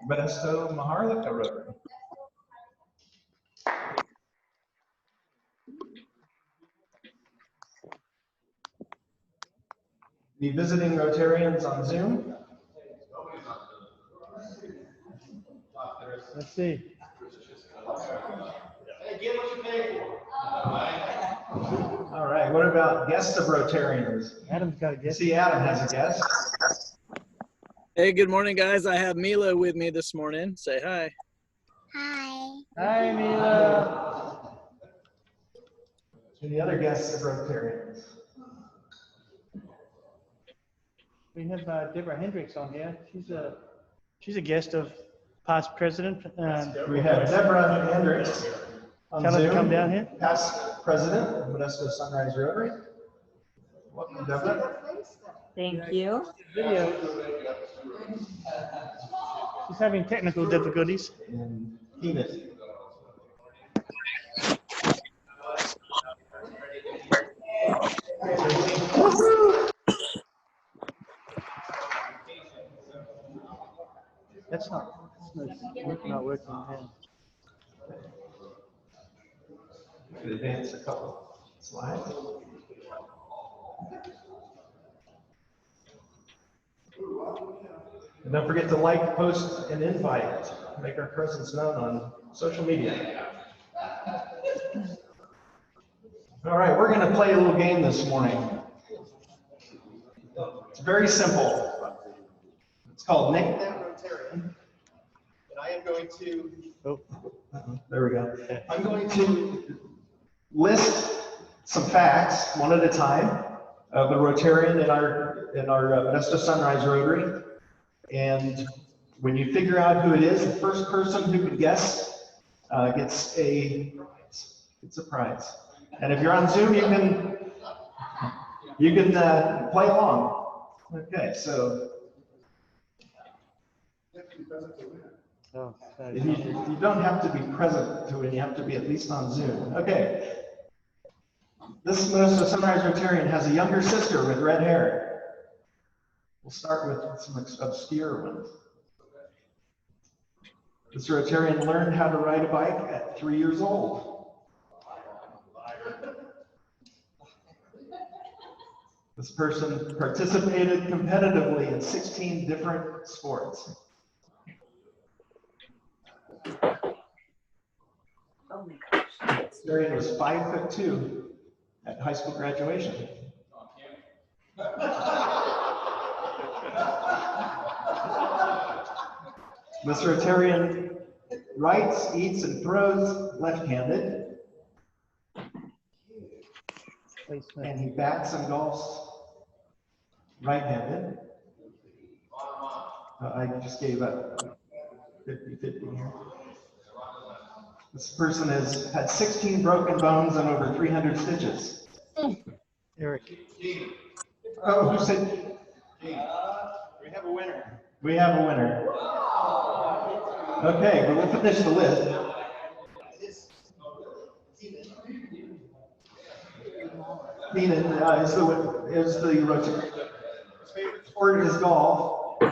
Modesto Maharlika Rotary. The visiting Rotarians on Zoom. Let's see. Hey, get what you pay for. All right, what about guests of Rotarians? Adam's got a I guess. see Adam has a guest. Hey, good morning, guys. I have Mila with me this morning. Say hi. Hi. Hi, Mila. Any other guests of Rotarians? We have Deborah Hendricks on here. She's a guest of past president. We have Deborah Hendricks on Tell her to Zoom, come down here. past president of Modesto Sunrise Rotary. Welcome, Deborah. Thank you. Video. She's having technical difficulties. And Keenan. That's not working. Could advance a couple slides. And don't forget to like, post, and invite. Make our presence known on social media. All right, we're going to play a little game this morning. It's very simple. It's called Name That Rotarian. And I am going to, there we go. I'm going to list some facts one at a time of a Rotarian in our Modesto Sunrise Rotary. And when you figure out who it is, the first person who can guess gets a prize. And if you're on Zoom, you can play along. Okay, so you don't have to be present to win, you have to be at least on Zoom. Okay. This Modesto Sunrise Rotarian has a younger sister with red hair. We'll start with some obscure ones. This Rotarian learned how to ride a bike at 3 years old. This person participated competitively in 16 different sports. This Rotarian was 5'2" at high school graduation. This Rotarian writes, eats, and throws left-handed. And he bats and golfs right-handed. I just gave up 50-50 here. This person has had 16 broken bones and over 300 stitches. Eric. Oh, who said? We have a winner. We have a winner. Okay, but we'll finish the list. Keenan is the Rotary. His favorite sport is golf,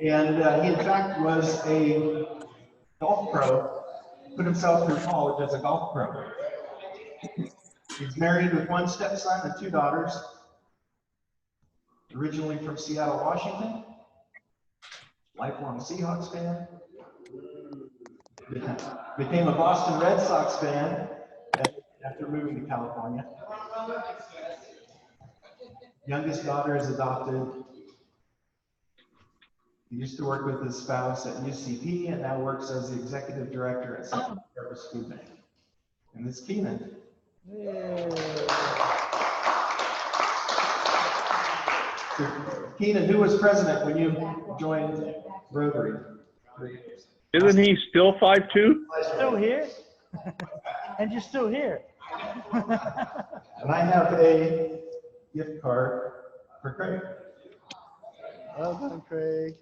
and he in fact was a golf pro. Put himself through college as a golf pro. He's married with 1 stepson and 2 daughters. Originally from Seattle, Washington. Lifelong Seahawks fan. Became a Boston Red Sox fan after moving to California. Youngest daughter is adopted. He used to work with his spouse at UCP and now works as the executive director at Central Rapist Food Bank. And this Keenan. So, Keenan, who was president when you joined Rotary? Isn't he still 5'2"? Still here? And you're still here. And I have a gift card for Craig. Well done, Craig.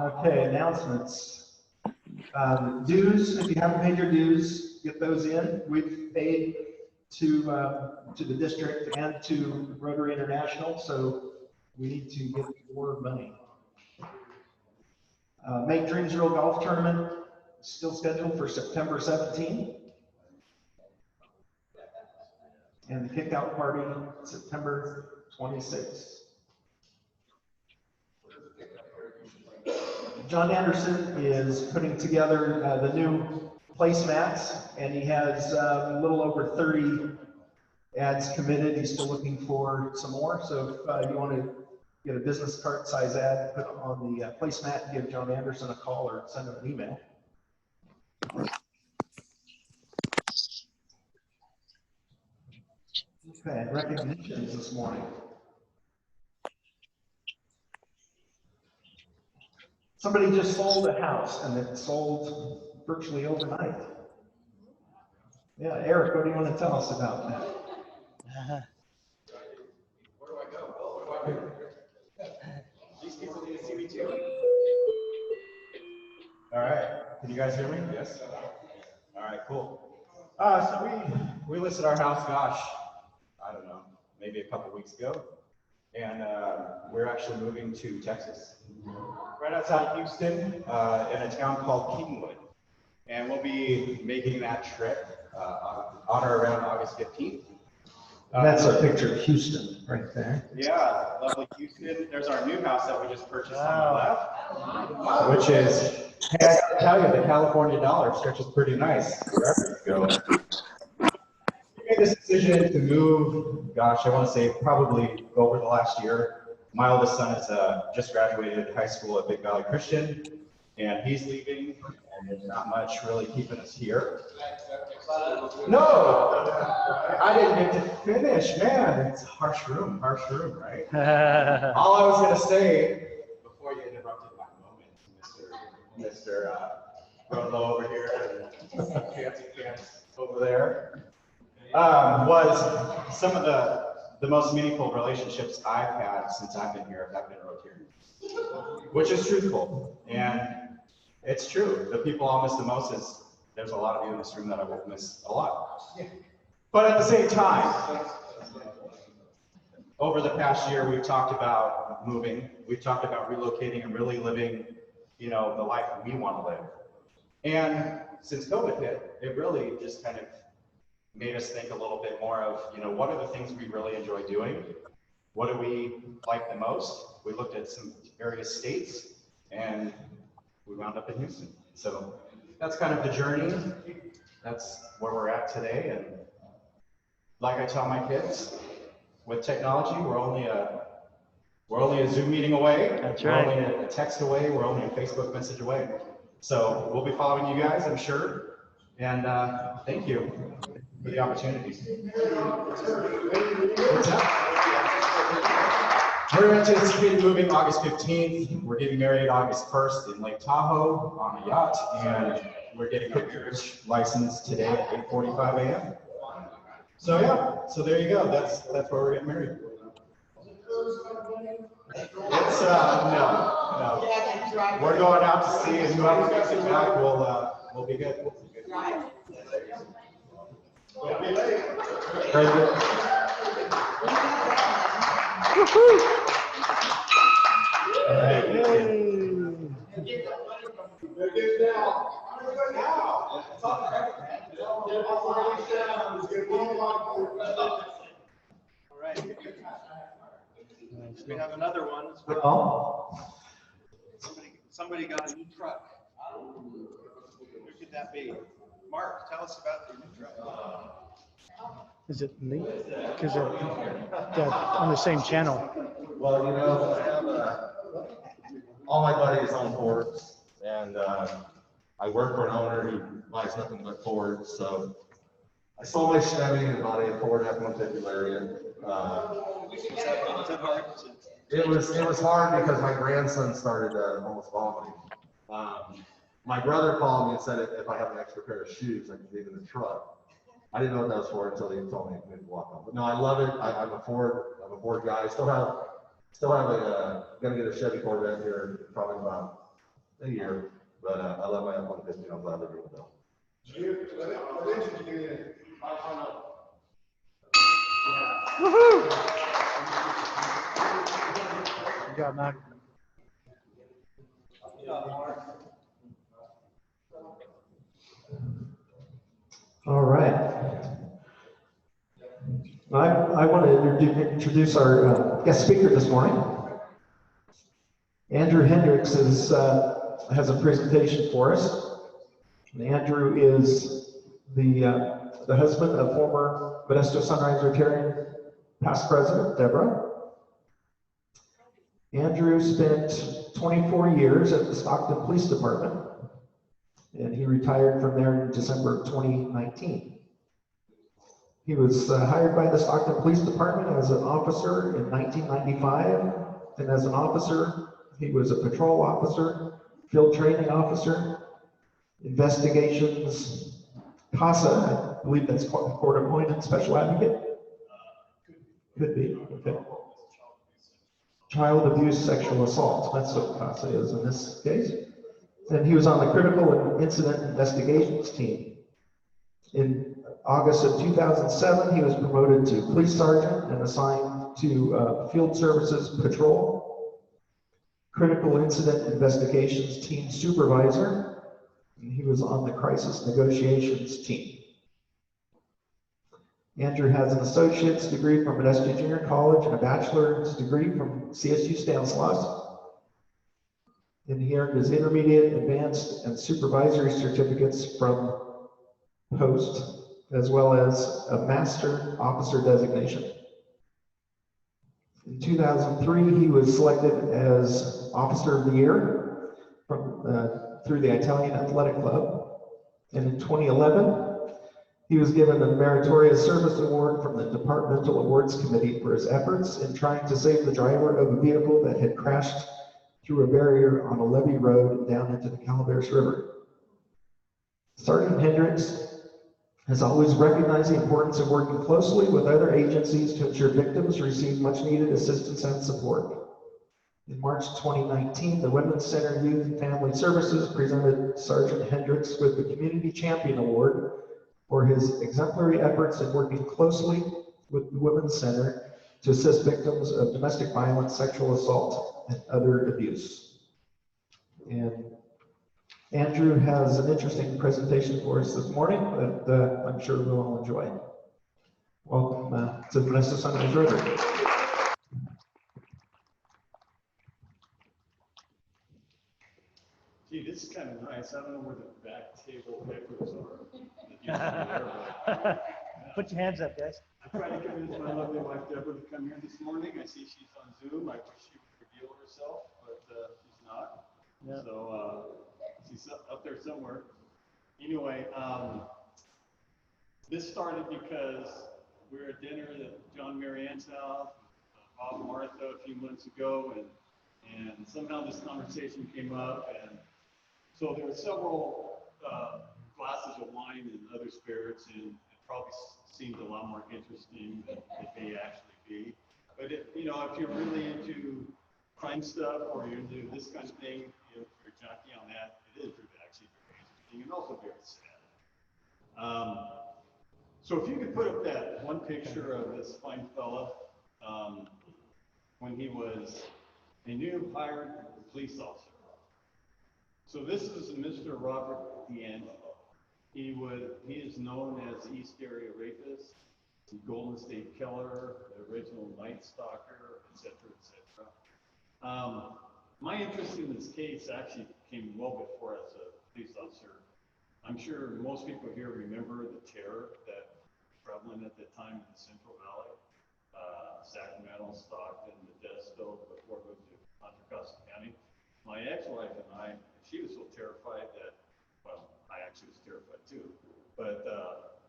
Okay, announcements. Dues, if you haven't paid your dues, get those in. We've paid to the district and to Rotary International, so we need to get more money. Make Dreams Real Golf Tournament still scheduled for September 17th. And the kickout party, September 26th. John Anderson is putting together the new placemats, and he has a little over 30 ads committed. He's still looking for some more. So if you want to get a business card size ad, put it on the placemat, give John Anderson a call or send him an email. Okay, recognitions this morning. Somebody just sold a house and it sold virtually overnight. Yeah, Eric, what do you want to tell us about that? Where do I go? These people need to see me too. All right, can you guys hear me? Yes? All right, cool. So we listed our house, gosh, I don't know, maybe a couple weeks ago. And we're actually moving to Texas, right outside Houston, in a town called Kingwood. And we'll be making that trip on or around August 15th. That's a picture of Houston right there. Yeah, lovely Houston. There's our new house that we just purchased on the left, which is, hey, I gotta tell you, the California dollar stretches pretty nice wherever you go. We made this decision to move, gosh, I want to say probably over the last year. My oldest son is just graduated high school at Big Valley Christian, and he's leaving, and there's not much really keeping us here. No, I didn't get to finish, man. It's a harsh room, right? All I was gonna say before you interrupted my moment, Mr. Rolo over here and fancy pants over there, was some of the most meaningful relationships I've had since I've been here. I've been a Rotarian, which is truthful, and it's true. The people I'll miss the most is there's a lot of you in this room that I will miss a lot. But at the same time, over the past year, we've talked about moving. We've talked about relocating and really living, you know, the life we want to live. And since COVID hit, it really just kind of made us think a little bit more of, you know, what are the things we really enjoy doing? What do we like the most? We looked at some various states and we wound up in Houston. So that's kind of the journey. That's where we're at today. And like I tell my kids, with technology, we're only a Zoom meeting away. That's we're right. only a text away. We're only a Facebook message away. So we'll be following you guys, I'm sure. And thank you for the opportunity. What's that? We're anticipating moving August 15th. We're getting married August 1st in Lake Tahoe on a yacht, and we're getting a marriage license today at 8:45 a.m. So yeah, so there you go. That's where we're getting married. It's no. We're going out to sea, and whoever makes it back will be good. Very good. All right. All right. We have another one. Well, Somebody got a new truck. Who could that be? Mark, tell us about your new truck. Is it me? Because they're on the same channel. Well, you know, I have all my buddies own Fords, and I work for an owner who buys nothing but Fords. So I sold my Chevy and bought a Ford F-150 Lariat. It was hard because my grandson started almost vomiting. My brother called me and said if I have an extra pair of shoes, I can leave in the truck. I didn't know what that was for until he told me to walk on. But no, I love it. I'm a Ford guy. I still have gonna get a Chevy Corvette here in probably about a year. But I love my F-150. I'm glad they're doing it. Woohoo! Good job, Mark. All right. I want to introduce our guest speaker this morning. Andrew Hendricks has a presentation for us. And Andrew is the husband of former Modesto Sunrise Rotarian past president Deborah. Andrew spent 24 years at the Stockton Police Department, and he retired from there in December of 2019. He was hired by the Stockton Police Department as an officer in 1995, and as an officer, he was a patrol officer, field training officer, investigations, CASA, I believe that's court appointed special advocate. Could be, okay. Child abuse, sexual assault, that's what CASA is in this case. And he was on the critical incident investigations team. In August of 2007, he was promoted to police sergeant and assigned to field services patrol, critical incident investigations team supervisor, and he was on the crisis negotiations team. Andrew has an associate's degree from Modesto Junior College and a bachelor's degree from CSU Stanislaus. And he earned his intermediate, advanced, and supervisory certificates from Post, as well as a master officer designation. In 2003, he was selected as Officer of the Year through the Italian Athletic Club. And in 2011, he was given a Meritorious Service Award from the Departmental Awards Committee for his efforts in trying to save the driver of a vehicle that had crashed through a barrier on a levee road down into the Calaveras River. Sergeant Hendricks has always recognized the importance of working closely with other agencies to ensure victims receive much needed assistance and support. In March 2019, the Women's Center Youth and Family Services presented Sergeant Hendricks with the Community Champion Award for his exemplary efforts in working closely with the Women's Center to assist victims of domestic violence, sexual assault, and other abuse. And Andrew has an interesting presentation for us this morning that I'm sure we'll all enjoy. Welcome to the Modesto Sunrise Rotary. Gee, this is kind of nice. I don't know where the back table papers are. Put your hands up, guys. I tried to convince my lovely wife Deborah to come here this morning. I see she's on Zoom. I wish she would reveal herself, but she's not. Yeah. So she's up there somewhere. Anyway, this started because we were at dinner at John Marianne's house, Bob and Martha a few months ago, and somehow this conversation came up, and so there were several glasses of wine and other spirits, and it probably seemed a lot more interesting than it may actually be. But if you're really into crime stuff or you're into this kind of thing, if you're a junkie on that, it is actually very interesting and also very sad. So if you could put up that one picture of this fine fella when he was a new hired police officer. So this is Mr. Robert D'Angelo. He is known as the East Area Rapist, the Golden State Killer, the original Night Stalker, etc., etc. My interest in this case actually came well before as a police officer. I'm sure most people here remember the terror that was prevalent at the time in the Central Valley, Sacramento, Stockton, Modesto, before it moved to Contra Costa County. My ex-wife and I, she was so terrified that, well, I actually was terrified too, but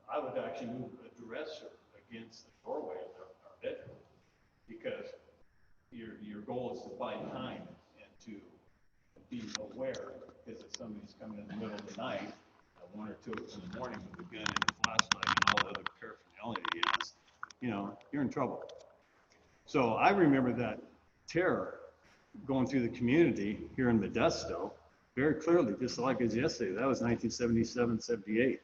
I would actually move a dresser against the doorway of our bedroom, because your goal is to buy time and to be aware, because if somebody's coming in the middle of the night, 1 or 2 in the morning with a gun and a flashlight and all the other paraphernalia he has, you're in trouble. So I remember that terror going through the community here in Modesto very clearly, just like as yesterday. That was 1977, 78.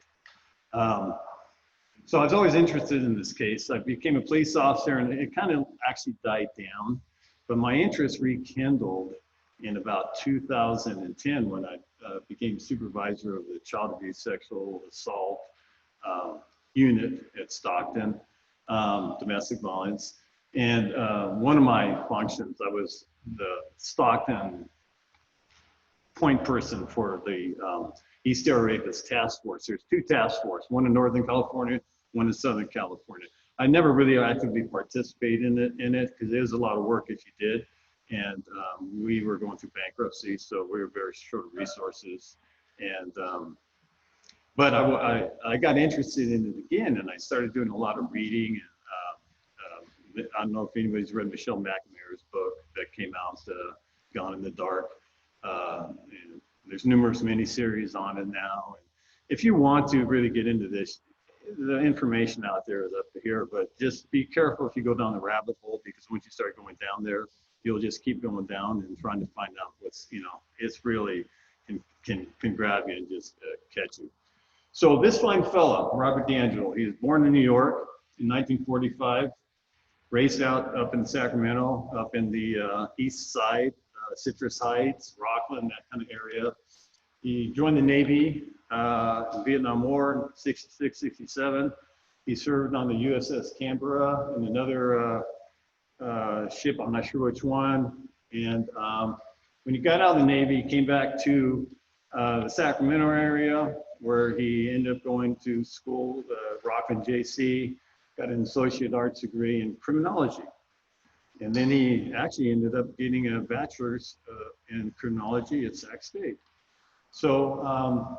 So I was always interested in this case. I became a police officer and it kind of actually died down, but my interest rekindled in about 2010 when I became supervisor of the child abuse sexual assault unit at Stockton, domestic violence. And one of my functions, I was the Stockton point person for the East Area Rapist Task Force. There's two task forces, one in Northern California, one in Southern California. I never really actively participated in it because it was a lot of work if you did. And we were going through bankruptcy, so we were very short of resources. And but I got interested in it again, and I started doing a lot of reading. And I don't know if anybody's read Michelle McNamara's book that came out, Gone in the Dark. And there's numerous miniseries on it now. And if you want to really get into this, the information out there is up to here, but just be careful if you go down the rabbit hole, because once you start going down there, you'll just keep going down and trying to find out what's, it's really can grab you and just catch you. So this fine fella, Robert DeAngelo, he was born in New York in 1945, raised up in Sacramento, up in the east side, Citrus Heights, Rockland, that kind of area. He joined the Navy in the Vietnam War, 66, 67. He served on the USS Canberra and another ship, I'm not sure which one. And when he got out of the Navy, he came back to the Sacramento area, where he ended up going to school, Rockland JC, got an associate arts degree in criminology. And then he actually ended up getting a bachelor's in criminology at Sac State. So,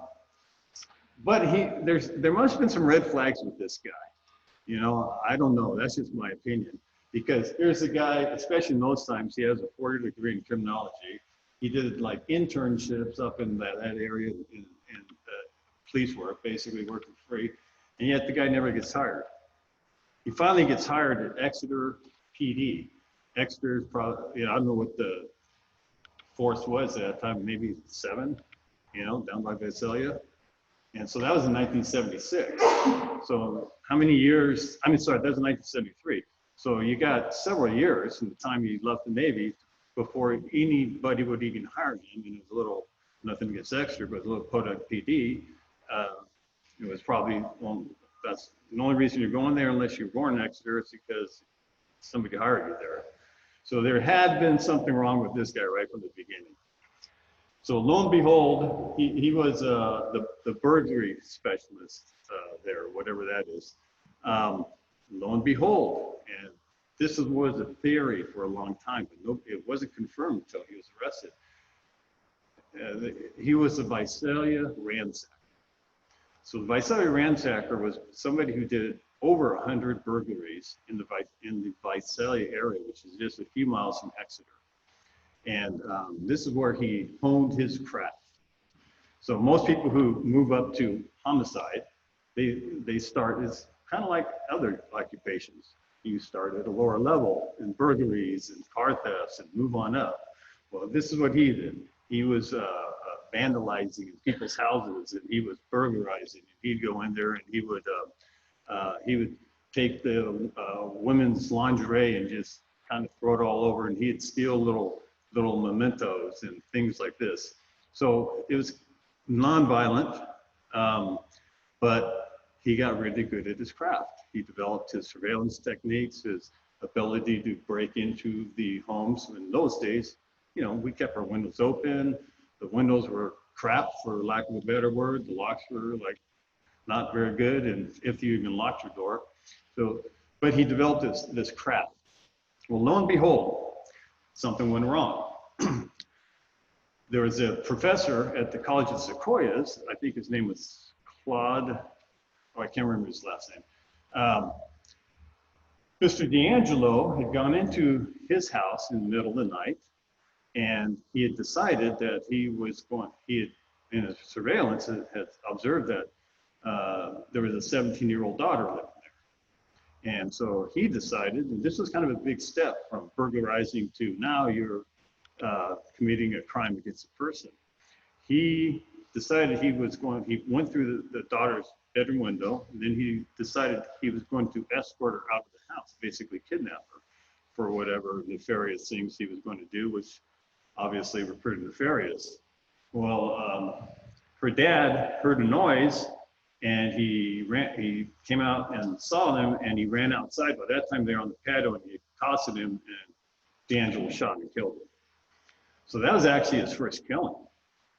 but there must have been some red flags with this guy. I don't know, that's just my opinion. Because here's a guy, especially in those times, he has a 4-year degree in criminology. He did like internships up in that area in police work, basically working for free. And yet the guy never gets hired. He finally gets hired at Exeter PD. Exeter's probably, I don't know what the force was at that time, maybe 7, down by Visalia. And so that was in 1976. So how many years, that was in 1973. So you got several years from the time he left the Navy before anybody would even hire him. And it was a little, nothing against Exeter, but a little Podunk PD. It was probably, well, that's the only reason you're going there unless you're born in Exeter, is because somebody hired you there. So there had been something wrong with this guy right from the beginning. So lo and behold, he was the burglary specialist there, whatever that is. Lo and behold, and this was a theory for a long time, but it wasn't confirmed until he was arrested. He was a Visalia ransacker. So the Visalia ransacker was somebody who did over 100 burglaries in the Visalia area, which is just a few miles from Exeter. And this is where he honed his craft. So most people who move up to homicide, they start as kind of like other occupations. You start at a lower level in burglaries and car thefts and move on up. Well, this is what he did. He was vandalizing in people's houses, and he was burglarizing. And he'd go in there and he would take the women's lingerie and just kind of throw it all over, and he'd steal little mementos and things like this. So it was nonviolent, but he got really good at his craft. He developed his surveillance techniques, his ability to break into the homes. In those days, we kept our windows open. The windows were crap, for lack of a better word. The locks were like not very good, and if you even locked your door. So, but he developed this craft. Well, lo and behold, something went wrong. There was a professor at the College of Sequoias, I think his name was Claude, I can't remember his last name. Mr. DeAngelo had gone into his house in the middle of the night, and he had decided that in his surveillance, had observed that there was a 17-year-old daughter living there. And so he decided, and this was kind of a big step from burglarizing to now you're committing a crime against a person. He decided he went through the daughter's bedroom window. And then he decided he was going to escort her out of the house, basically kidnap her for whatever nefarious things he was going to do, which obviously were pretty nefarious. Well, her dad heard a noise and he came out and saw them and he ran outside. By that time they were on the patio and he accosted him and D'Angelo shot and killed him. So that was actually his first killing.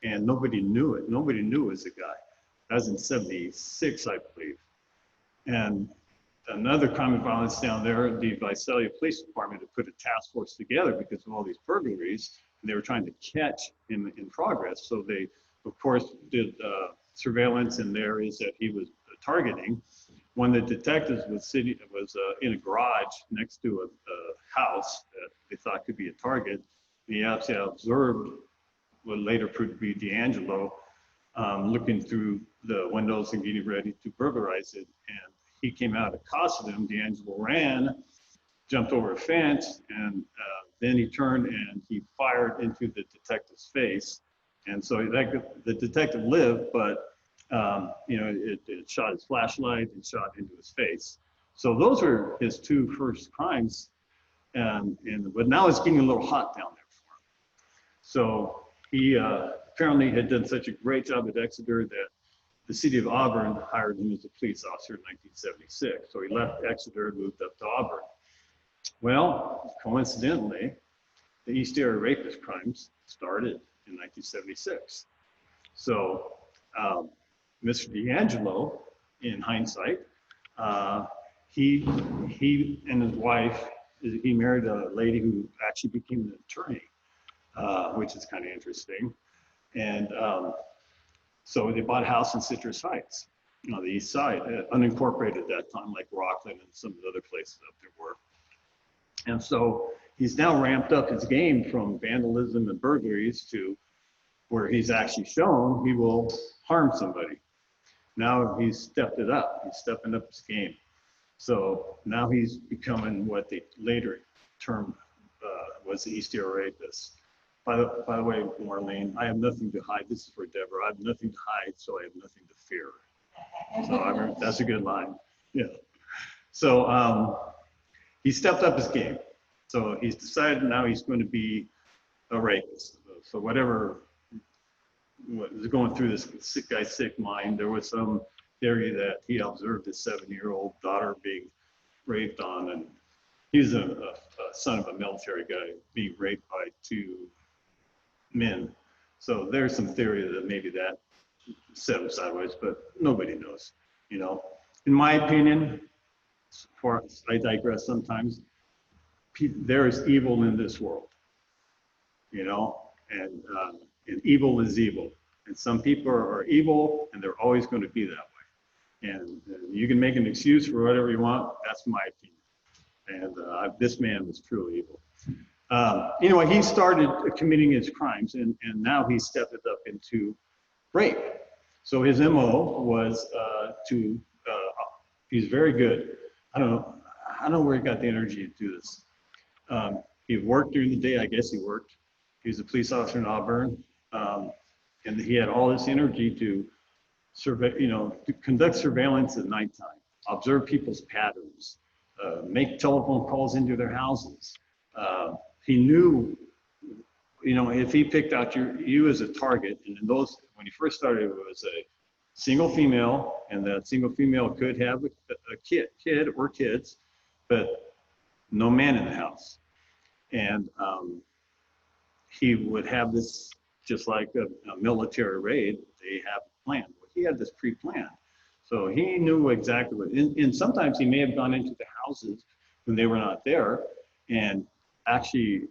And nobody knew it. Nobody knew it was a guy. That was in 76, I believe. And another crime of violence down there, the Visalia Police Department had put a task force together because of all these burglaries, and they were trying to catch him in progress. So they, of course, did surveillance in the areas that he was targeting. One of the detectives was in a garage next to a house that they thought could be a target. He actually observed what later proved to be D'Angelo looking through the windows and getting ready to burglarize it. And he came out, accosted him. D'Angelo ran, jumped over a fence, and then he turned and he fired into the detective's face. And so the detective lived, but it shot his flashlight and shot into his face. So those were his two first crimes. But now it's getting a little hot down there for him. So he apparently had done such a great job at Exeter that the city of Auburn hired him as a police officer in 1976. So he left Exeter and moved up to Auburn. Well, coincidentally, the East Area Rapist crimes started in 1976. So Mr. D'Angelo, in hindsight, he and his wife, he married a lady who actually became an attorney, which is kind of interesting. And so they bought a house in Citrus Heights, on the east side, unincorporated at that time, like Rockland and some of the other places up there were. And so he's now ramped up his game from vandalism and burglaries to where he's actually shown he will harm somebody. Now he's stepped it up. He's stepping up his game. So now he's becoming what they later termed was the East Area Rapist. By the way, Marlene, I have nothing to hide. This is for Deborah. I have nothing to hide, so I have nothing to fear. So that's a good line. Yeah. So he stepped up his game. So he's decided now he's going to be a rapist. So whatever was going through this guy's sick mind, there was some theory that he observed his 7-year-old daughter being raped on, and he's a son of a military guy being raped by 2 men. So there's some theory that maybe that set him sideways, but nobody knows, you know. In my opinion, I digress sometimes, there is evil in this world, you know, and evil is evil. And some people are evil and they're always going to be that way. And you can make an excuse for whatever you want. That's my opinion. And this man was truly evil. Anyway, he started committing his crimes and now he stepped it up into rape. So his MO was he's very good. I don't know where he got the energy to do this. He worked during the day, I guess he worked. He was a police officer in Auburn. And he had all this energy to survey, to conduct surveillance at nighttime, observe people's patterns, make telephone calls into their houses. He knew, if he picked out you as a target, and in those, when he first started, it was a single female, and that single female could have a kid or kids, but no man in the house. And he would have this, just like a military raid, they have a plan. Well, he had this pre-planned. So he knew exactly what, and sometimes he may have gone into the houses when they were not there and actually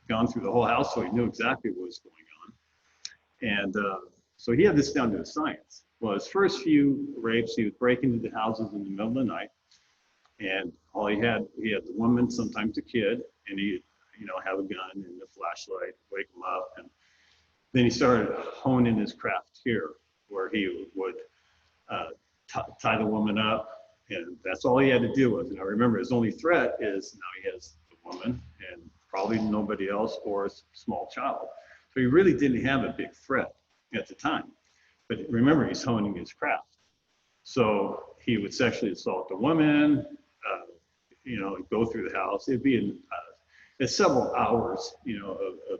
gone through the whole house, so he knew exactly what was going on. And so he had this down to a science. Well, his first few rapes, he would break into the houses in the middle of the night, and he had the woman, sometimes a kid, and he'd have a gun and a flashlight, wake them up. And then he started honing his craft here, where he would tie the woman up, and that's all he had to deal with. Now remember, his only threat is now he has the woman and probably nobody else or a small child. So he really didn't have a big threat at the time. But remember, he's honing his craft. So he would sexually assault a woman, you know, go through the house. It'd be several hours, you know, of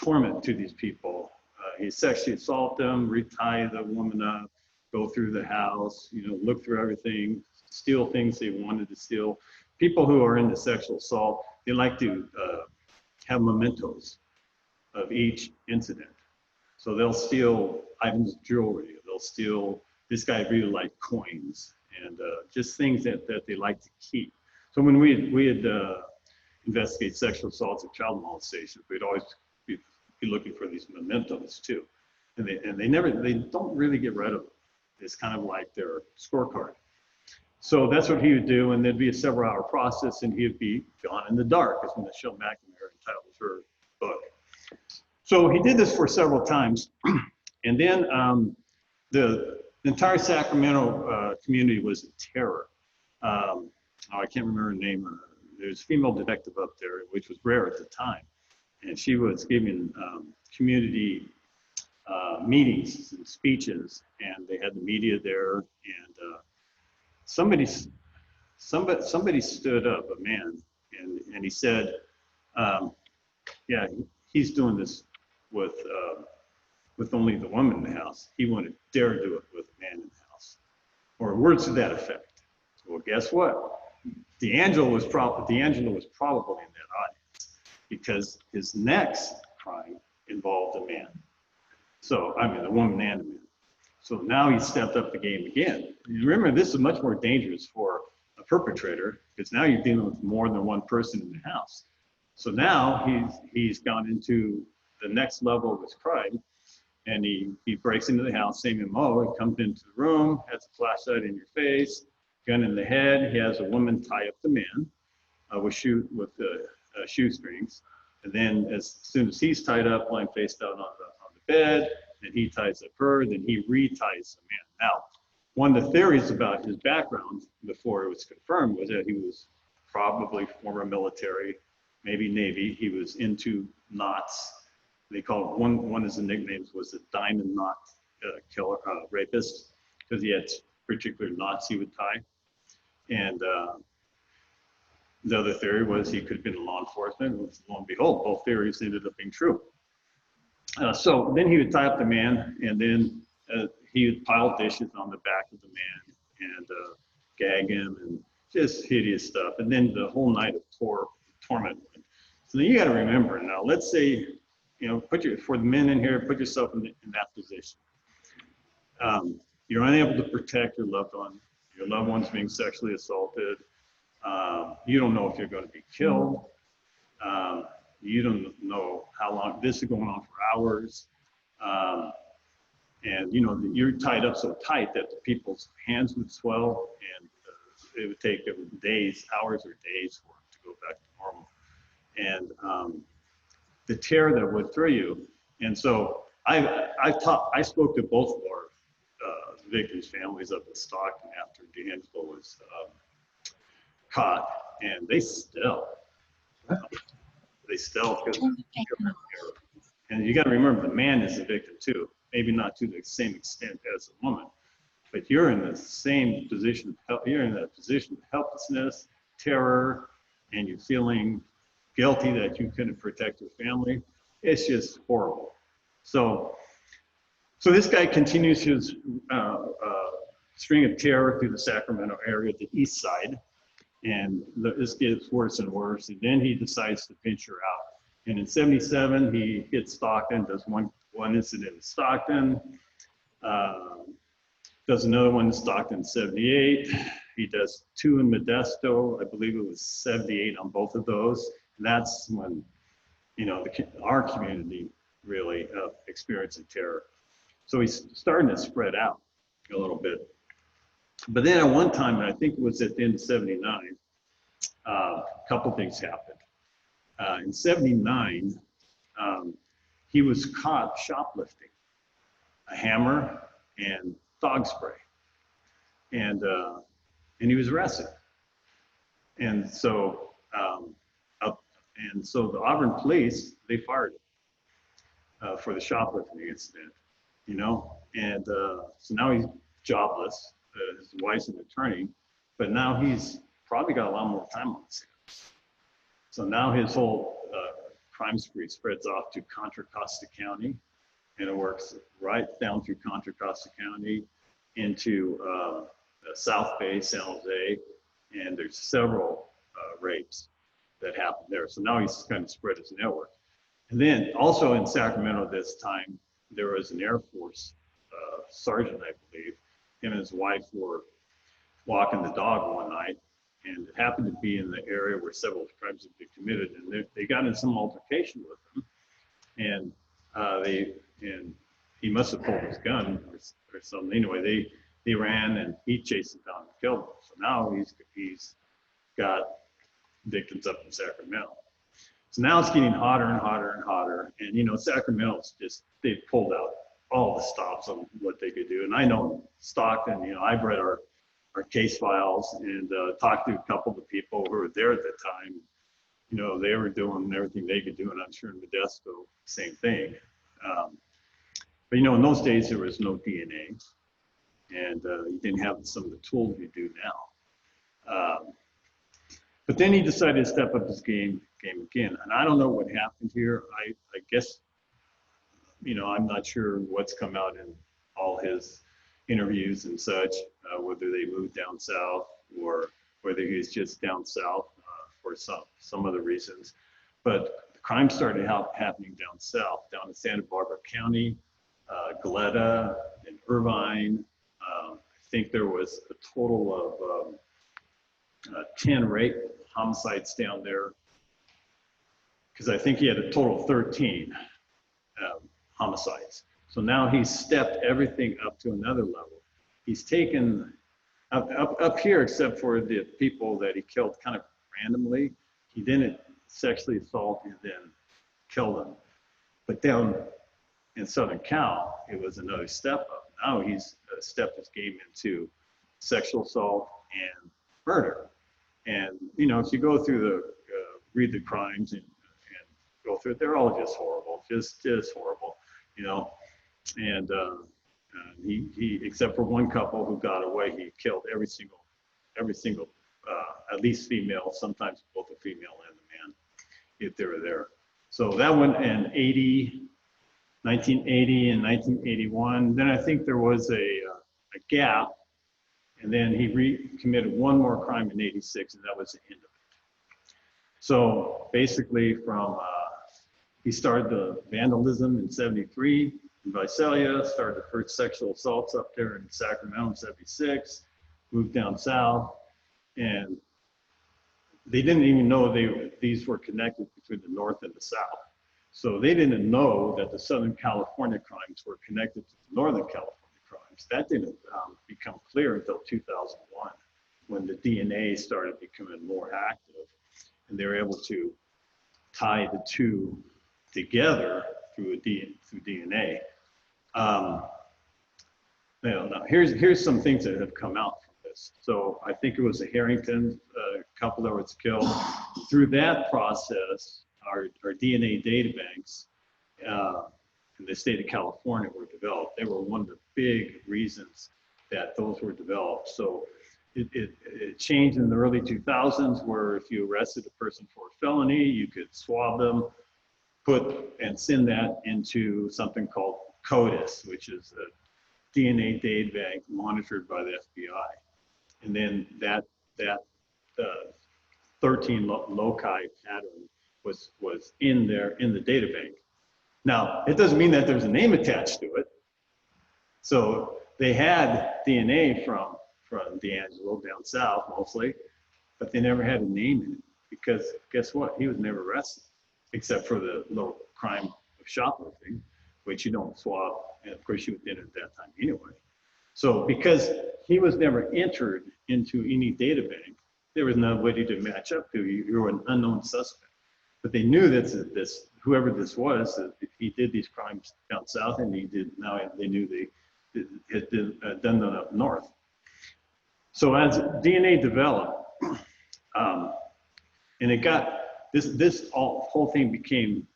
torment to these people. He'd sexually assault them, retie the woman up, go through the house, you know, look through everything, steal things they wanted to steal. People who are into sexual assault, they like to have mementos of each incident. So they'll steal items of jewelry. They'll steal, this guy really liked coins and just things that they like to keep. So when we'd investigate sexual assaults and child molestation, we'd always be looking for these mementos too. And they don't really get rid of them. It's kind of like their scorecard. So that's what he would do, and there'd be a several-hour process, and he'd be gone in the dark, as Michelle McNamara entitled her book. So he did this for several times, and then the entire Sacramento community was in terror. I can't remember her name. There's a female detective up there, which was rare at the time, and she was giving community meetings and speeches, and they had the media there, and somebody stood up, a man, and he said, yeah, he's doing this with only the woman in the house. He wouldn't dare do it with a man in the house, or words to that effect. Well, guess what? D'Angelo was probably in that audience, because his next crime involved a man. So, I mean, a woman and a man. So now he stepped up the game again. You remember, this is much more dangerous for a perpetrator, because now you're dealing with more than one person in the house. So now he's gone into the next level of his crime, and he breaks into the house, same MO. He comes into the room, has a flashlight in your face, gun in the head. He has a woman tie up the man with shoestrings, and then as soon as he's tied up, lying face down on the bed, and he ties up her, then he reties the man. Now, one of the theories about his background before it was confirmed was that he was probably former military, maybe Navy. He was into knots. They call it, one of the nicknames was the diamond knot killer, rapist, because he had particular knots he would tie. And the other theory was he could have been in law enforcement. And lo and behold, both theories ended up being true. So then he would tie up the man, and then he would pile dishes on the back of the man and gag him, and just hideous stuff. And then the whole night of torment. So then you got to remember now, let's say, you know, for the men in here, put yourself in that position. You're unable to protect your loved one. Your loved one's being sexually assaulted. You don't know if you're going to be killed. You don't know how long this is going on for hours. And you know, you're tied up so tight that the people's hands would swell, and it would take days, hours or days for it to go back to normal. And the terror that went through you. And so I spoke to both of our victims' families up in Stockton after D'Angelo was caught, and they still and you got to remember, the man is a victim too, maybe not to the same extent as a woman, but you're in the same position. You're in that position of helplessness, terror, and you're feeling guilty that you couldn't protect your family. It's just horrible. So this guy continues his string of terror through the Sacramento area, the east side, and this gets worse and worse. And then he decides to venture out. And in '77, he hits Stockton, does one incident in Stockton, does another one in Stockton in '78. He does two in Modesto. I believe it was '78 on both of those. And that's when, you know, our community really experienced terror. So he's starting to spread out a little bit. But then at one time, I think it was at the end of '79, a couple things happened. In '79, he was caught shoplifting a hammer and dog spray, and he was arrested. And so the Auburn police, they fired him for the shoplifting incident, you know. And so now he's jobless. His wife's an attorney, but now he's probably got a lot more time on his hands. So now his whole crime spree spreads off to Contra Costa County, and it works right down through Contra Costa County into South Bay, San Jose, and there's several rapes that happen there. So now he's kind of spread his network. And then also in Sacramento this time, there was an Air Force sergeant, I believe. Him and his wife were walking the dog one night, and it happened to be in the area where several crimes had been committed, and they got in some altercation with him, and he must have pulled his gun or something. Anyway, they ran, and he chased him down and killed him. So now he's got victims up in Sacramento. So now it's getting hotter and hotter and hotter, and Sacramento's just, they've pulled out all the stops on what they could do. And I know Stockton, I've read our case files and talked to a couple of the people who were there at the time. They were doing everything they could do, and I'm sure in Modesto, same thing. But in those days there was no DNA, and you didn't have some of the tools you do now. But then he decided to step up his game again, and I don't know what happened here. I guess, I'm not sure what's come out in all his interviews and such, whether they moved down south or whether he's just down south for some other reasons. But the crime started happening down south, down in Santa Barbara County, Goleta, and Irvine. I think there was a total of 10 rape homicides down there, because I think he had a total of 13 homicides. So now he's stepped everything up to another level. He's taken up here, except for the people that he killed kind of randomly. He didn't sexually assault and then kill them. But down in Southern Cal, it was another step up. Now he's stepped his game into sexual assault and murder. And, if you go through read the crimes and go through it, they're all just horrible, just horrible, And he, except for one couple who got away, he killed every single, at least female, sometimes both the female and the man, if they were there. So that went in 1980 and 1981. Then I think there was a gap, and then he committed one more crime in 86, and that was the end of it. So basically he started the vandalism in 73 in Visalia, started the first sexual assaults up there in Sacramento in 76, moved down south, and they didn't even know these were connected between the north and the south. So they didn't know that the Southern California crimes were connected to the Northern California crimes. That didn't become clear until 2001, when the DNA started becoming more active, and they were able to tie the two together through DNA. Now here's some things that have come out from this. So I think it was a Harrington couple that was killed. Through that process, our DNA databanks in the state of California were developed. They were one of the big reasons that those were developed. So it changed in the early 2000s, where if you arrested a person for a felony, you could swab them, and send that into something called CODIS, which is a DNA data bank monitored by the FBI. And then that 13 loci pattern was in the data bank. Now, it doesn't mean that there's a name attached to it. So they had DNA from D'Angelo down south mostly, but they never had a name in it, because guess what? He was never arrested, except for the little crime of shoplifting, which you don't swab, and of course you did at that time anyway. So because he was never entered into any data bank, there was nobody to match up to. You were an unknown suspect. But they knew that whoever this was, that he did these crimes down south, and they knew they had done them up north. So as DNA developed, and it got, this whole thing became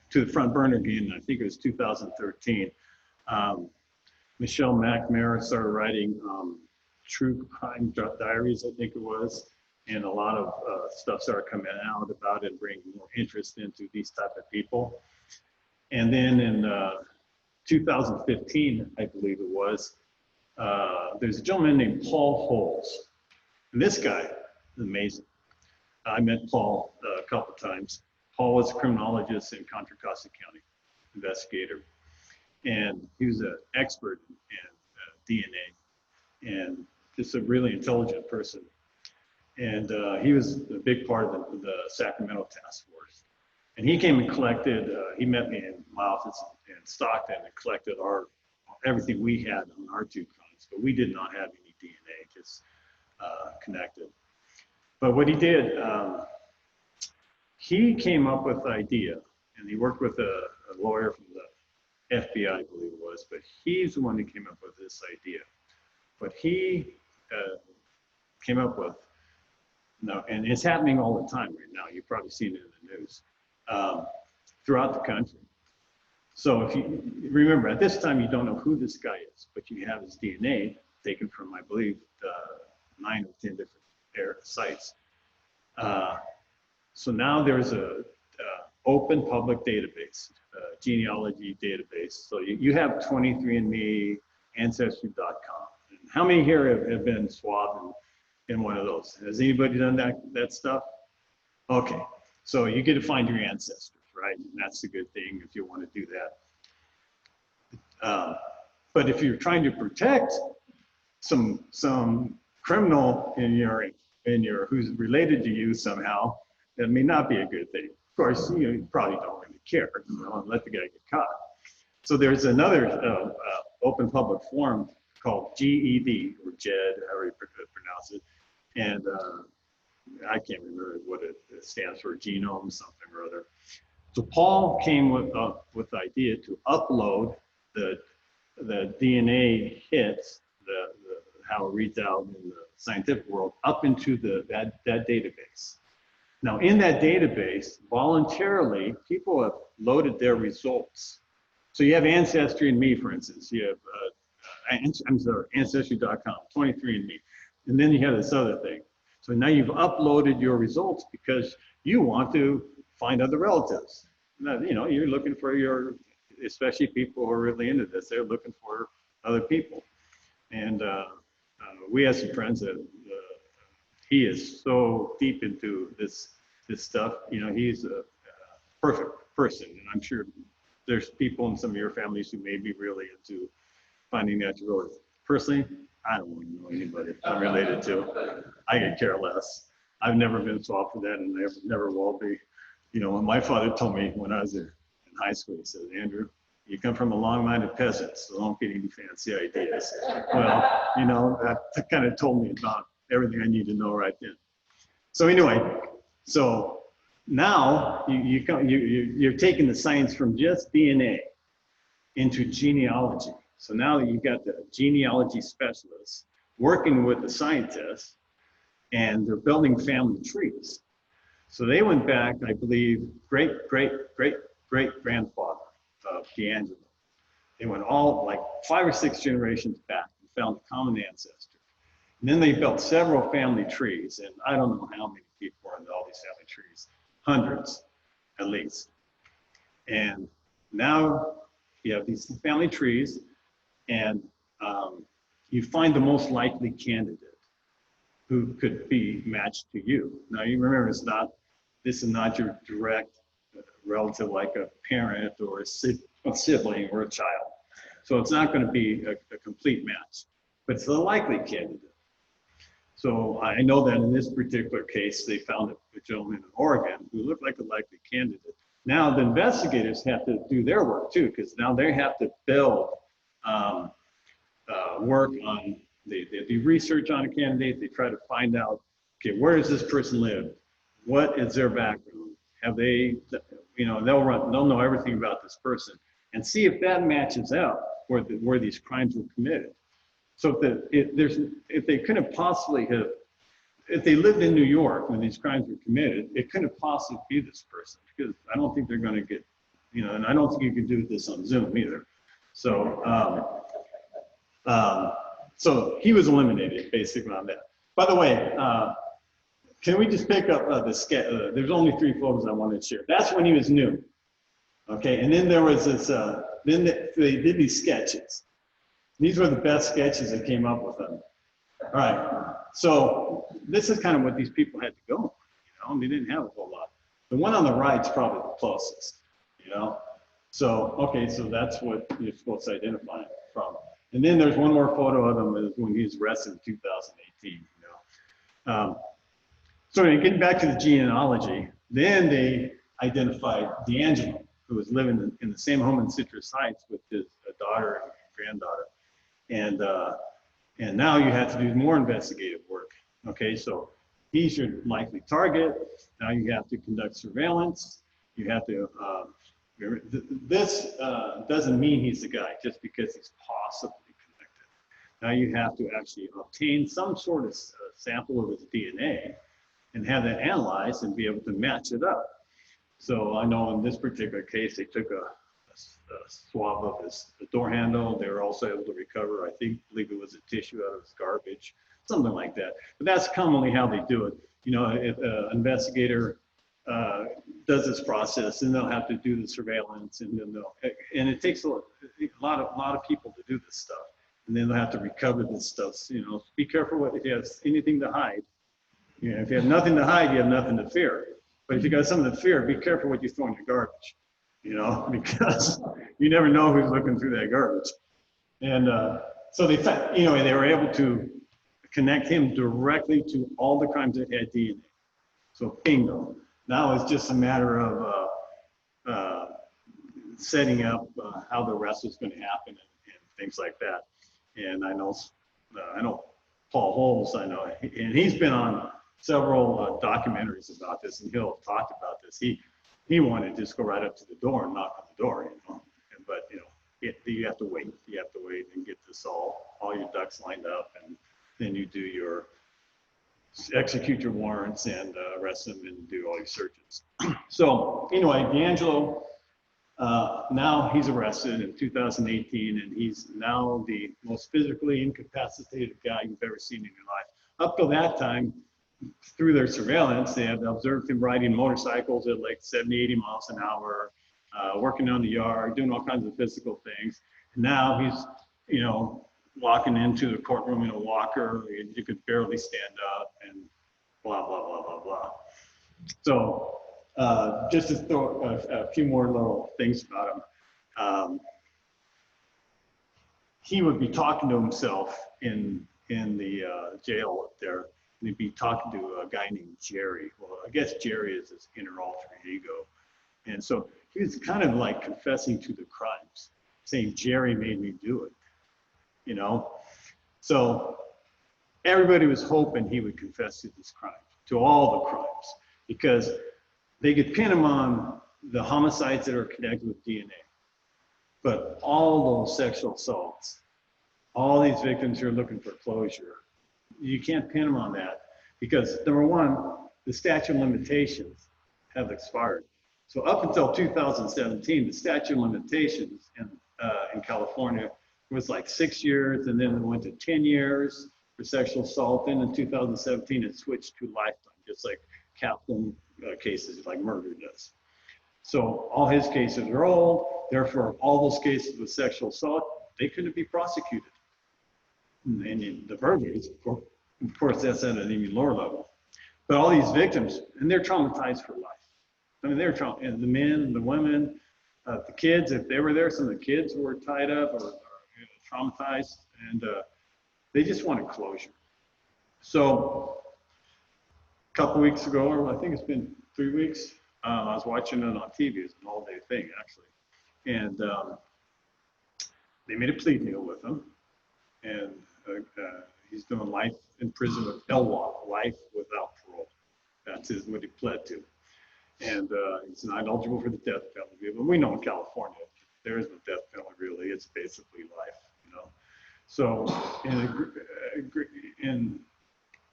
to the front burner again, I think it was 2013. Michelle McNamara started writing true crime diaries, I think it was, and a lot of stuff started coming out about it, bringing more interest into these type of people. And then in 2015, I believe it was, there's a gentleman named Paul Holes. And this guy is amazing. I met Paul a couple times. Paul was a criminologist in Contra Costa County, investigator. And he was an expert in DNA and just a really intelligent person. And he was a big part of the Sacramento task force. And he came and collected, he met me in my office in Stockton and collected everything we had on our two crimes, but we did not have any DNA, just connected. But what he did, he came up with the idea, and he worked with a lawyer from the FBI, I believe it was, but he's the one who came up with this idea. But he came up with, no, and it's happening all the time right now. You've probably seen it in the news throughout the country. So if you remember, at this time, you don't know who this guy is, but you have his DNA taken from, I believe, 9 or 10 different sites. So now there's a open public database, genealogy database. So you have 23andMe, Ancestry.com. And how many here have been swabbed in one of those? Has anybody done that stuff? Okay, so you get to find your ancestors, right? And that's a good thing if you want to do that. But if you're trying to protect some criminal in your who's related to you somehow, that may not be a good thing. Of course, you probably don't really care, and let the guy get caught. So there's another open public forum called GED, or JED, however you pronounce it, and I can't remember what it stands for, genome something or other. So Paul came with the idea to upload the DNA hits, how it reads out in the scientific world, up into that database. Now, in that database, voluntarily, people have loaded their results. So you have Ancestry.me, for instance. You have, Ancestry.com, 23andMe. And then you have this other thing. So now you've uploaded your results because you want to find other relatives. Now, you're looking for especially people who are really into this, they're looking for other people. And we have some friends that he is so deep into this stuff. He's a perfect person, and I'm sure there's people in some of your families who may be really into finding natural relatives. Personally, I don't want to know anybody I'm related to. I could care less. I've never been swapped for that, and never will be. When my father told me when I was in high school, he said, "Andrew, you come from a long line of peasants, so don't get any fancy ideas." Well, that kind of told me about everything I need to know right then. So anyway, so now you're taking the science from just DNA into genealogy. So now you've got the genealogy specialists working with the scientists, and they're building family trees. So they went back, I believe, great-great-great-great-grandfather of D'Angelo. They went all like 5 or 6 generations back and found a common ancestor. And then they built several family trees, and I don't know how many people are in all these family trees, hundreds at least. And now you have these family trees, and you find the most likely candidate who could be matched to you. Now you remember, this is not your direct relative like a parent or a sibling or a child. So it's not going to be a complete match, but it's a likely candidate. So I know that in this particular case, they found a gentleman in Oregon who looked like a likely candidate. Now the investigators have to do their work too, because now they have to build work on, they do research on a candidate. They try to find out, okay, where does this person live? What is their background? Have they, they'll know everything about this person and see if that matches out where these crimes were committed. So if they couldn't possibly have, if they lived in New York when these crimes were committed, it couldn't possibly be this person, because I don't think they're going to get, and I don't think you can do this on Zoom either. So So he was eliminated basically on that. By the way, can we just pick up the sketch? There's only 3 photos I wanted to share. That's when he was new. Okay, and then there was this, then they did these sketches. These were the best sketches that came up with them. All right, so this is kind of what these people had to go. You know, they didn't have a whole lot. The one on the right is probably the closest, you know? So, okay, so that's what you're supposed to identify him from. And then there's one more photo of him is when he was arrested in 2018, you know? So getting back to the genealogy, then they identified D'Angelo, who was living in the same home in Citrus Heights with his daughter and granddaughter. And now you have to do more investigative work. Okay, so he's your likely target. Now you have to conduct surveillance. You have to, this doesn't mean he's the guy just because he's possibly connected. Now you have to actually obtain some sort of sample of his DNA and have that analyzed and be able to match it up. So I know in this particular case, they took a swab of his door handle. They were also able to recover, I believe it was a tissue out of his garbage, something like that. But that's commonly how they do it. You know, if an investigator does this process, and they'll have to do the surveillance, and then and it takes a lot of people to do this stuff. And then they'll have to recover this stuff. You know, be careful if you have anything to hide. You know, if you have nothing to hide, you have nothing to fear. But if you got something to fear, be careful what you throw in your garbage. You know, because you never know who's looking through that garbage. And so they found, you know, they were able to connect him directly to all the crimes that had DNA. So bingo. Now it's just a matter of setting up how the rest is going to happen and things like that. And I know Paul Holes, I know, and he's been on several documentaries about this, and he'll talk about this. He wanted to just go right up to the door and knock on the door, you know. But you know, you have to wait. You have to wait and get this all your ducks lined up, and then you do execute your warrants and arrest them and do all your searches. So anyway, D'Angelo, now he's arrested in 2018, and he's now the most physically incapacitated guy you've ever seen in your life. Up till that time, through their surveillance, they have observed him riding motorcycles at like 70, 80 miles an hour, working on the yard, doing all kinds of physical things. And now he's, you know, walking into the courtroom in a walker. You could barely stand up and blah, blah, blah, blah, blah. So just to throw a few more little things about him. He would be talking to himself in the jail up there. And he'd be talking to a guy named Jerry. Well, I guess Jerry is his inner alter ego. And so he was kind of like confessing to the crimes, saying, Jerry made me do it, you know? So everybody was hoping he would confess to this crime, to all the crimes, because they could pin him on the homicides that are connected with DNA. But all those sexual assaults, all these victims who are looking for closure, you can't pin them on that because, number one, the statute of limitations have expired. So up until 2017, the statute of limitations in California was like 6 years, and then it went to 10 years for sexual assault. Then in 2017, it switched to lifetime, just like capital cases like murder does. So all his cases are old. Therefore, all those cases with sexual assault, they couldn't be prosecuted. And the burglaries, of course, that's at an even lower level. But all these victims, and they're traumatized for life. I mean, and the men, the women, the kids, if they were there, some of the kids were tied up or traumatized, and they just wanted closure. So a couple weeks ago, or I think it's been 3 weeks, I was watching it on TV. It's an all-day thing, actually. And they made a plea deal with him. And he's doing life in prison with LWOP, life without parole. That's what he pled to. And he's not eligible for the death penalty. But we know in California, there is no death penalty really. It's basically life, you know. So in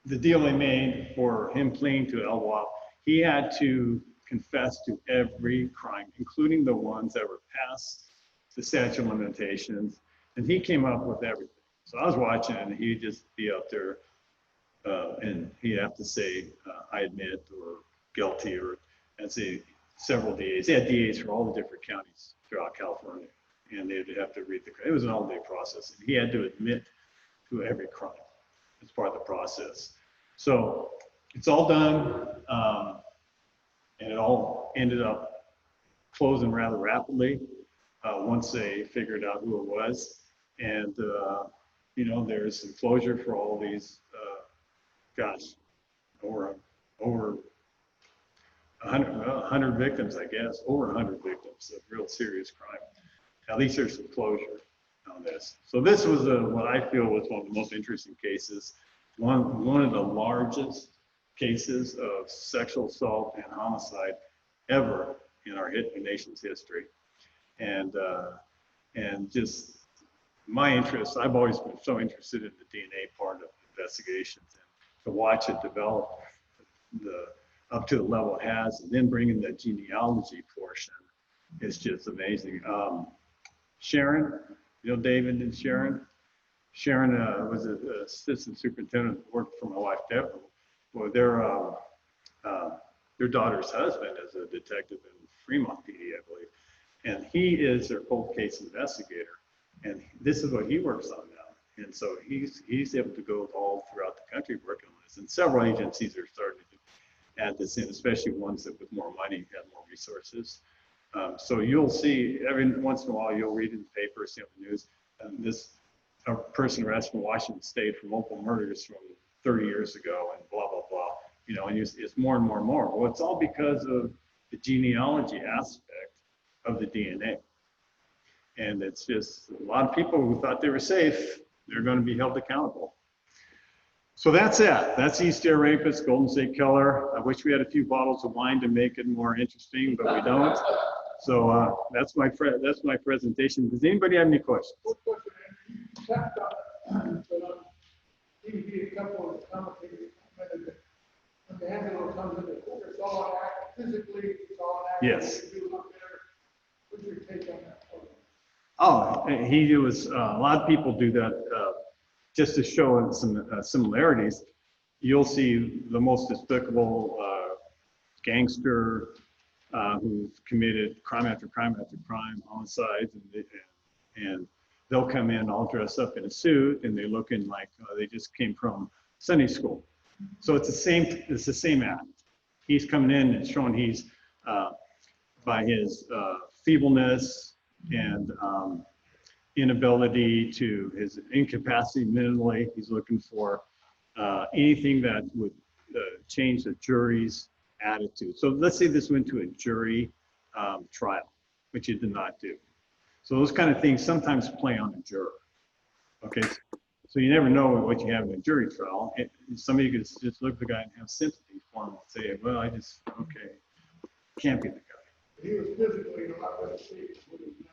the deal they made for him pleading to LWOP, he had to confess to every crime, including the ones that were past the statute of limitations. And he came up with everything. So I was watching and he'd just be out there and he'd have to say, I admit, or guilty, or, and say several DAs. They had DAs for all the different counties throughout California, and they'd have to read it was an all-day process. And he had to admit to every crime as part of the process. So it's all done, and it all ended up closing rather rapidly once they figured out who it was. And, you know, there's some closure for all these, over 100 victims, I guess, over 100 victims of real serious crime. At least there's some closure on this. So this was what I feel was one of the most interesting cases, one of the largest cases of sexual assault and homicide ever in our nation's history. And just my interest, I've always been so interested in the DNA part of investigations, and to watch it develop up to the level it has, and then bringing the genealogy portion is just amazing. Sharon, you know David and Sharon? Sharon was an assistant superintendent, worked for my wife Deborah. Well, their daughter's husband is a detective in Fremont PD, I believe, and he is their cold case investigator. And this is what he works on now. And so he's able to go all throughout the country working on this. And several agencies are starting to add this in, especially ones that with more money have more resources. So you'll see every once in a while, you'll read in the paper, see on the news, this person arrested from Washington State for multiple murders from 30 years ago and blah, blah, blah. You know, and it's more and more and more. Well, it's all because of the genealogy aspect of the DNA. And it's just a lot of people who thought they were safe, they're going to be held accountable. So that's it. That's East Air Rapist, Golden State Killer. I wish we had a few bottles of wine to make it more interesting, but we don't. So that's my presentation. Does anybody have any questions? Yes. Oh, he was, a lot of people do that just to show some similarities. You'll see the most despicable gangster who's committed crime after crime after crime, homicides, and they'll come in all dressed up in a suit and they look in like they just came from Sunday school. So it's the same act. He's coming in and showing he's by his feebleness and inability to his incapacity mentally. He's looking for anything that would change the jury's attitude. So let's say this went to a jury trial, which it did not do. So those kind of things sometimes play on a juror. Okay, so you never know what you have in a jury trial. Somebody could just look at the guy and have sympathy for him and say, well, okay, can't be the guy. He was physically not going to see.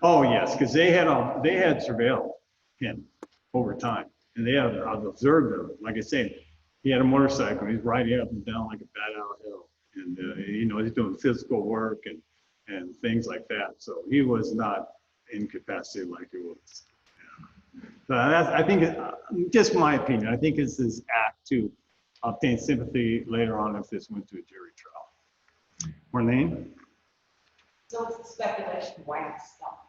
Oh yes, because they had surveilled him over time, and they had observed him. Like I said, he had a motorcycle. He's riding up and down like a bat out of hell, and you know, he's doing physical work and things like that. So he was not incapacitated like he was. Yeah. So I think, just my opinion, I think it's his act to obtain sympathy later on if this went to a jury trial. Marlene? So it's the speculation why it stopped.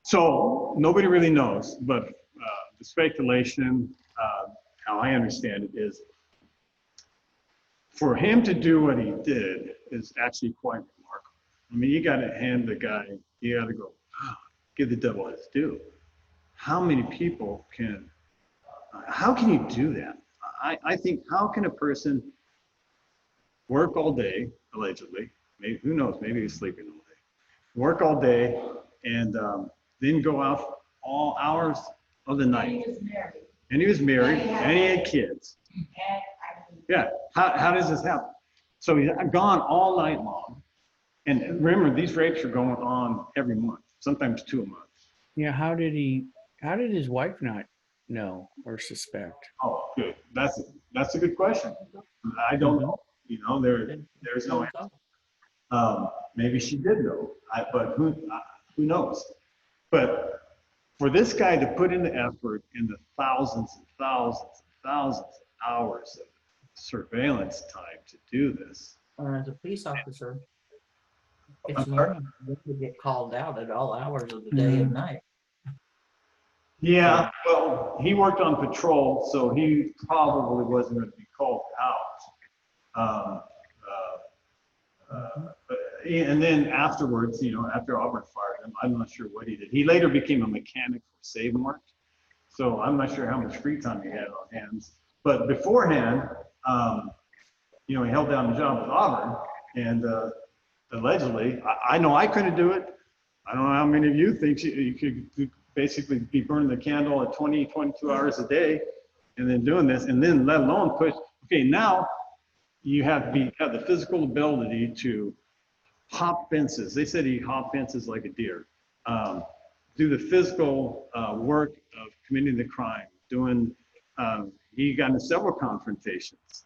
So nobody really knows, but the speculation, how I understand it, is for him to do what he did is actually quite remarkable. I mean, you got to hand the guy, you got to go, give the devil his due. How many people how can you do that? I think, how can a person work all day, allegedly, maybe, who knows, maybe he's sleeping all day, work all day, and then go out all hours of the night. And he was married, and he had kids. Yeah, how does this happen? So he's gone all night long. And remember, these rapes are going on every month, sometimes 2 a month. Yeah, how did his wife not know or suspect? Oh, good. That's a good question. I don't know. You know, there's no answer. Maybe she did know, but who knows? But for this guy to put in the effort in the thousands and thousands and thousands of hours of surveillance time to do this. As a police officer, I'm it's sorry? normal to get called out at all hours of the day and night. Yeah, well, he worked on patrol, so he probably wasn't going to be called out. And then afterwards, you know, after Auburn fired him, I'm not sure what he did. He later became a mechanic for Save Mart, so I'm not sure how much free time he had on hands. But beforehand, you know, he held down the job with Auburn, and allegedly, I know I couldn't do it. I don't know how many of you think you could basically be burning the candle at 20, 22 hours a day, and then doing this, and then let alone push. Okay, now you have the physical ability to hop fences. They said he hopped fences like a deer. Do the physical work of committing the crime. He got into several confrontations.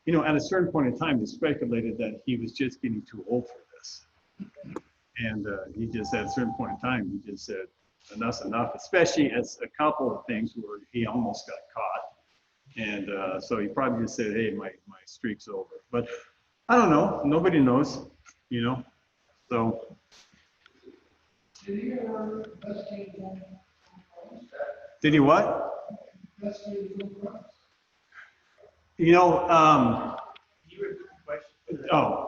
You know, at a certain point in time, they speculated that he was just getting too old for this. And he just, at a certain point in time, he just said, enough's enough, especially as a couple of things where he almost got caught. And so he probably just said, hey, my streak's over. But I don't know. Nobody knows, you know. So. Did he ever investigate his own crimes? Did he what? Investigate his own crimes? You know,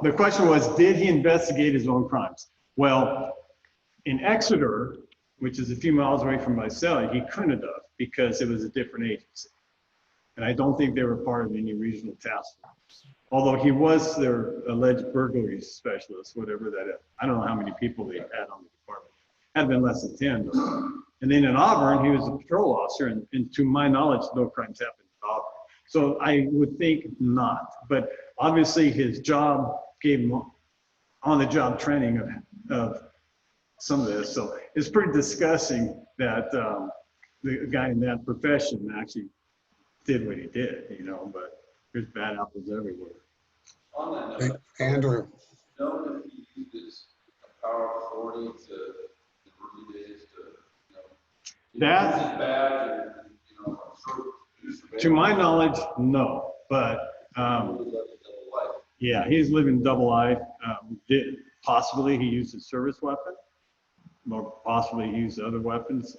the question was, did he investigate his own crimes? Well, in Exeter, which is a few miles away from my cell, he couldn't have because it was a different agency. And I don't think they were part of any regional task force. Although he was their alleged burglary specialist, whatever that is. I don't know how many people they had on the department. Had been less than 10. Though. And then in Auburn, he was a patrol officer, and to my knowledge, no crimes happened in Auburn. So I would think not. But obviously his job gave him on-the-job training of some of this. So it's pretty disgusting that the guy in that profession actually did what he did, you know, but there's bad apples everywhere. On that note, Andrew. know if he used his power of authority to, in the early days to, you know, That- use his badge and, you know, sort of do surveillance? To my knowledge, no, but yeah, he's living double life. Possibly he used a service weapon, or possibly he used other weapons.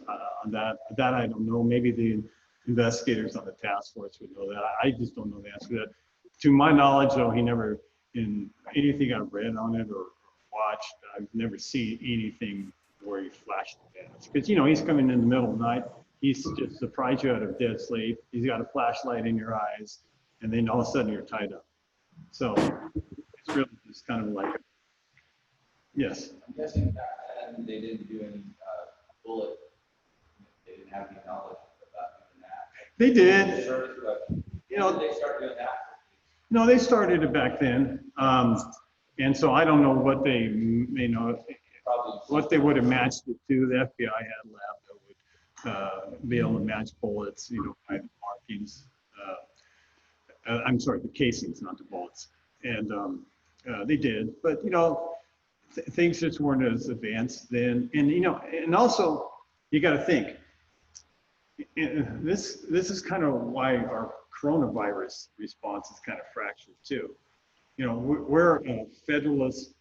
That I don't know. Maybe the investigators on the task force would know that. I just don't know the answer to that. To my knowledge, though, he never, in anything I've read on it or watched, I've never seen anything where he flashed the badge. Because, you know, he's coming in the middle of the night. He's just surprised you out of dead sleep. He's got a flashlight in your eyes, and then all of a sudden you're tied up. So it's really just kind of like, yes. I'm guessing back then they didn't do any bullet. They didn't have any knowledge about doing that. They did. You know, they start doing that. No, they started it back then. And so I don't know what they, you know, what they would have matched it to. The FBI had a lab that would be able to match bullets, you know, by the markings. I'm sorry, the casings, not the bullets. And they did, but you know, things just weren't as advanced then. And you know, and also you got to think. This is kind of why our coronavirus response is kind of fractured too. You know, we're a federalist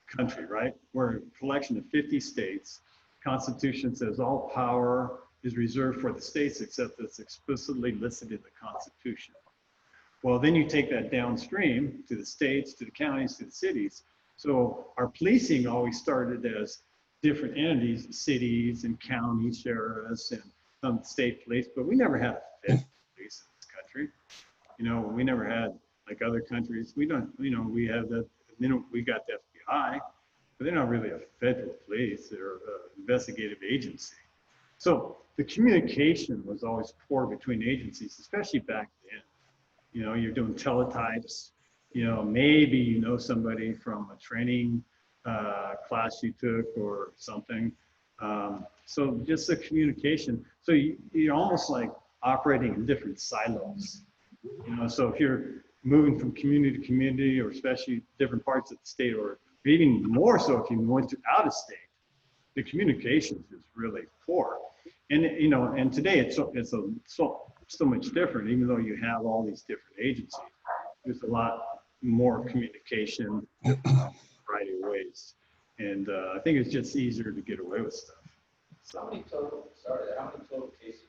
country, right? We're a collection of 50 states. Constitution says all power is reserved for the states except that's explicitly listed in the Constitution. Well, then you take that downstream to the states, to the counties, to the cities. So our policing always started as different entities, cities and county sheriffs and some state police, but we never had a federal police in this country. You know, we never had like other countries. We don't, you know, we have that, you know, we got the FBI, but they're not really a federal police. They're an investigative agency. So the communication was always poor between agencies, especially back then. You know, you're doing teletypes, you know, maybe you know somebody from a training class you took or something. So just the communication. So you're almost like operating in different silos. You know, so if you're moving from community to community, or especially different parts of the state, or even more so if you went to out of state, the communications is really poor. And, you know, and today it's so much different, even though you have all these different agencies. There's a lot more communication, variety of ways. And I think it's just easier to get away with stuff. How many total cases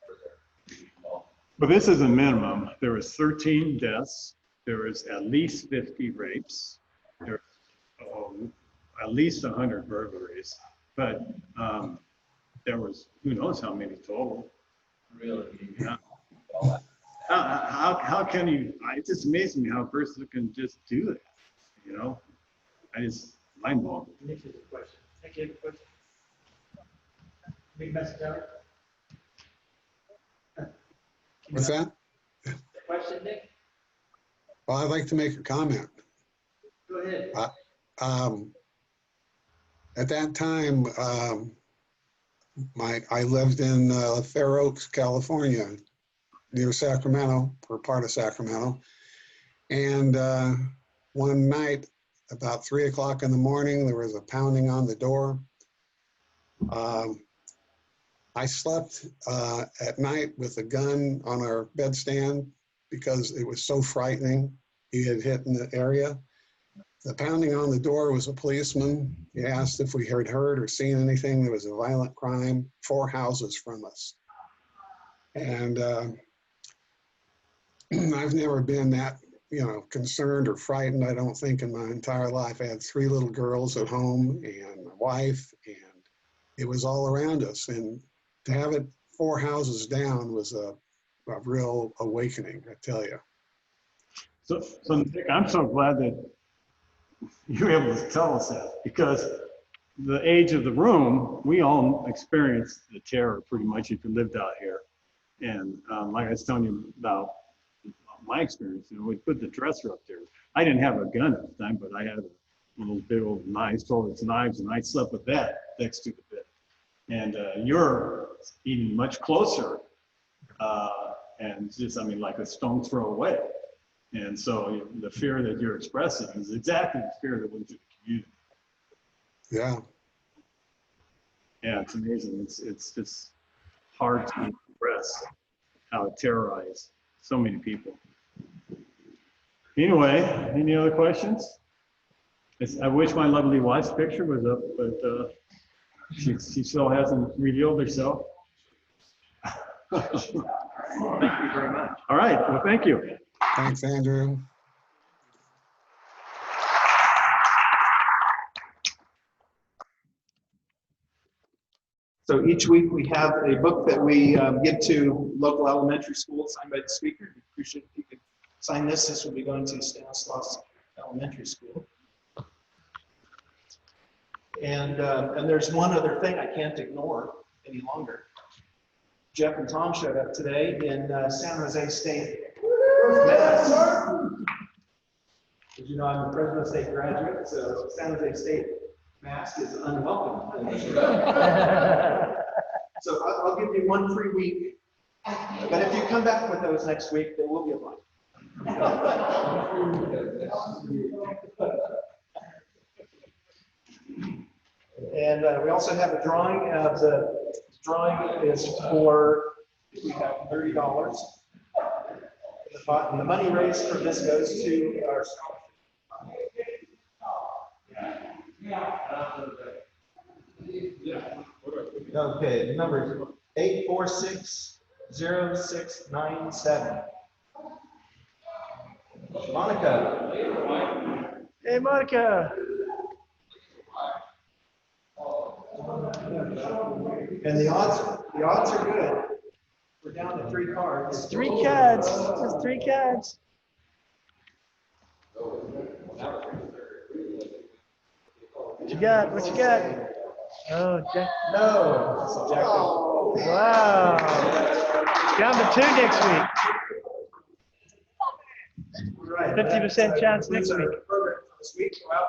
were there? But this is a minimum. There was 13 deaths. There was at least 50 rapes. There was at least 100 burglaries. But there was who knows how many total. Really? Yeah. How can you? It just amazes me how a person can just do that. You know, I just mind blown. Nick has a question. Nick, you have a question? Big message out. What's that? Question, Nick? Well, I'd like to make a comment. Go ahead. At that time, I lived in Fair Oaks, California, near Sacramento, or part of Sacramento. And one night, about 3 o'clock in the morning, there was a pounding on the door. I slept at night with a gun on our bedstand because it was so frightening. He had hit in the area. The pounding on the door was a policeman. He asked if we had heard or seen anything. There was a violent crime 4 houses from us. And I've never been that, you know, concerned or frightened, I don't think, in my entire life. I had 3 little girls at home and a wife, and it was all around us. And to have it 4 houses down was a real awakening, I tell you. So Nick, I'm so glad that you were able to tell us that, because the age of the room, we all experienced the terror pretty much if you lived out here. And like I was telling you about my experience, you know, we put the dresser up there. I didn't have a gun at the time, but I had one of those big old knives, told it's knives, and I slept with that next to the bed. And you're even much closer, and just, I mean, like a stone's throw away. And so the fear that you're expressing is exactly the fear that went through the community. Yeah. Yeah, it's amazing. It's just hard to express how it terrorized so many people. Anyway, any other questions? I wish my lovely wife's picture was up, but she still hasn't revealed herself. Thank you very much. All right, well, thank you. Thanks, Andrew. So each week we have a book that we give to local elementary schools signed by the speaker. We appreciate if you could sign this. This will be going to Stanislaus Elementary School. And there's one other thing I can't ignore any longer. Jeff and Tom showed up today in San Jose State, Mass. As you know, I'm a Fresno State graduate, so San Jose State Mass is unwelcome. So I'll give you 1 free week, but if you come back with those next week, there will be a line. And we also have a drawing. The drawing is for, we have $30. And the money raised for this goes to our scholarship. Okay, the number is 8460697. Monica. Hey, Monica. And the odds are good. We're down to 3 cards. 3 cards. Just 3 cards. What you got? What you got? Oh, Jack. No. This is Jack. Wow. Down to 2 next week. Right. 50% chance next week. Program for this week. Go out